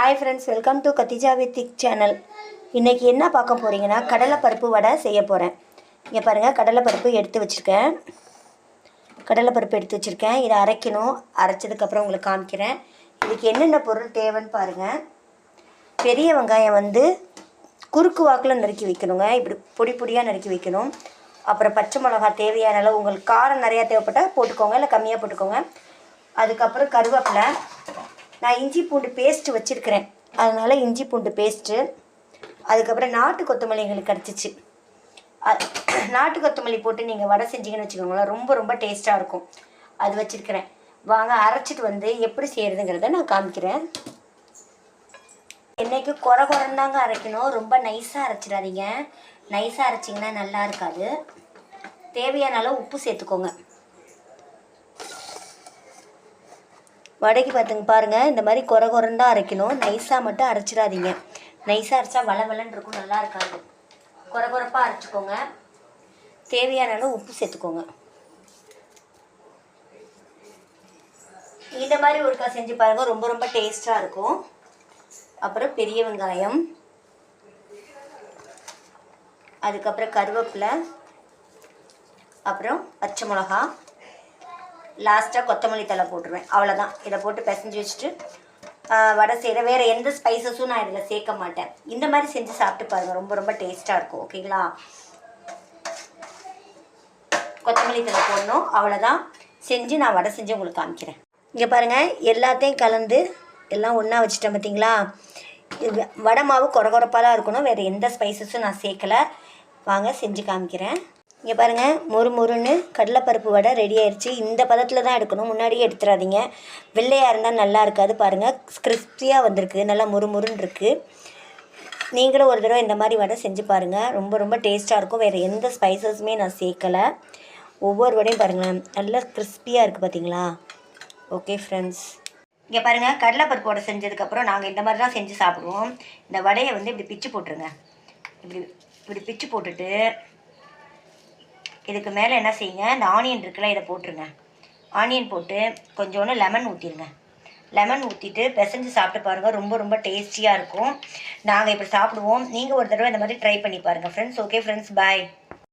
Hi friends, welcome to Khadija with thick channel. இன்றைக்கி என்ன பார்க்க போகிறீங்கன்னா, கடலைப்பருப்பு வடை செய்ய போகிறேன். இங்கே பாருங்கள், கடலைப்பருப்பு எடுத்து வச்சுருக்கேன். இதை அரைக்கணும். அரைச்சதுக்கப்புறம் உங்களுக்கு காமிக்கிறேன். இதுக்கு என்னென்ன பொருள் தேவைன்னு பாருங்கள். பெரிய வெங்காயம் குறுக்கு வாக்கில் நறுக்கி வைக்கணுங்க. இப்படி பொடி பொடியாக நறுக்கி வைக்கணும். அப்புறம் பச்சை மிளகா தேவையான அளவு, உங்களுக்கு காரம் நிறையா தேவைப்பட்டால் போட்டுக்கோங்க, இல்லை கம்மியாக போட்டுக்கோங்க. அதுக்கப்புறம் கருவேப்பிலை. நான் இஞ்சி பூண்டு பேஸ்ட்டு வச்சுருக்கிறேன், அதனால் இஞ்சி பூண்டு பேஸ்ட்டு. அதுக்கப்புறம் நாட்டு கொத்தமல்லி எங்களுக்கு கிடச்சிச்சு. நாட்டு கொத்தமல்லி போட்டு நீங்கள் வடை செஞ்சீங்கன்னு வச்சுக்கோங்களேன், ரொம்ப ரொம்ப டேஸ்ட்டாக இருக்கும். அது வச்சுருக்கிறேன். வாங்க அரைச்சிட்டு எப்படி செய்கிறதுங்கிறத நான் காமிக்கிறேன். என்றைக்கு குறந்தாங்க அரைக்கணும், ரொம்ப நைஸாக அரைச்சிடாதீங்க. நைஸாக அரைச்சிங்கன்னா நல்லா இருக்காது. தேவையான அளவு உப்பு சேர்த்துக்கோங்க. வடைக்கு பாருங்கள், இந்த மாதிரி குறந்தா அரைக்கணும். நைஸாக மட்டும் அரைச்சிடாதீங்க. நைஸாக அரைச்சா வளவலன்னு இருக்கும், நல்லா இருக்காது. குறப்பாக அரைச்சிக்கோங்க. தேவையான அளவு உப்பு சேர்த்துக்கோங்க. இந்த மாதிரி ஒருக்கா செஞ்சு பாருங்கள், ரொம்ப ரொம்ப டேஸ்ட்டாக இருக்கும். அப்புறம் பெரிய வெங்காயம், அதுக்கப்புறம் கருவேப்பிலை, அப்புறம் பச்சை மிளகா, லாஸ்ட்டாக கொத்தமல்லி தழை போட்டுருவேன். அவ்வளோதான். இதை போட்டு பிசைஞ்சு வச்சுட்டு வடை செய்கிற வேறு எந்த ஸ்பைசஸும் நான் இதில் சேர்க்க மாட்டேன். இந்த மாதிரி செஞ்சு சாப்பிட்டு பாருங்கள், ரொம்ப ரொம்ப டேஸ்ட்டாக இருக்கும். ஓகேங்களா? கொத்தமல்லி தழை போடணும். அவ்வளோதான். செஞ்சு நான் வடை செஞ்சு உங்களுக்கு காமிக்கிறேன். இங்கே பாருங்கள், எல்லாத்தையும் கலந்து எல்லாம் ஒன்றா வச்சுட்டேன். பார்த்தீங்களா? இது வடை மாவு குறப்பாக தான் இருக்கணும், வேறு எந்த ஸ்பைசஸும் நான் சேர்க்கலை. வாங்க செஞ்சு காமிக்கிறேன். இங்கே பாருங்கள், மொறுன்னு கடலைப்பருப்பு வடை ரெடி ஆயிடுச்சு. இந்த பதத்தில் தான் எடுக்கணும், முன்னாடியே எடுத்துடாதீங்க. வெள்ளையாக இருந்தால் நல்லா இருக்காது. பாருங்கள், கிறிஸ்பியாக வந்திருக்கு, நல்லா மொறுன்னு இருக்குது. நீங்களும் ஒரு தடவை இந்த மாதிரி வடை செஞ்சு பாருங்கள், ரொம்ப ரொம்ப டேஸ்ட்டாக இருக்கும். வேறு எந்த ஸ்பைசஸுமே நான் சேர்க்கலை. ஒவ்வொரு வடையும் பாருங்களேன், நல்லா கிறிஸ்பியாக இருக்குது. பார்த்தீங்களா? ஓகே ஃப்ரெண்ட்ஸ், இங்கே பாருங்கள், கடலைப்பருப்பு வடை செஞ்சதுக்கப்புறம் நாங்கள் இந்த மாதிரி தான் செஞ்சு சாப்பிடுவோம். இந்த வடையை இப்படி பிச்சு போட்டுருங்க. இப்படி பிச்சு போட்டுட்டு இதுக்கு மேலே என்ன செய்யுங்க, இந்த ஆனியன் இருக்குல்ல, இதை போட்டுருங்க. ஆனியன் போட்டு கொஞ்சோண்டு லெமன் ஊற்றிடுங்க. லெமன் ஊற்றிட்டு பிசைஞ்சு சாப்பிட்டு பாருங்கள், ரொம்ப ரொம்ப டேஸ்டியாக இருக்கும். நாங்கள் இப்படி சாப்பிடுவோம். நீங்கள் ஒரு தடவை இந்த மாதிரி ட்ரை பண்ணி பாருங்கள் ஃப்ரெண்ட்ஸ். ஓகே ஃப்ரெண்ட்ஸ், பாய்.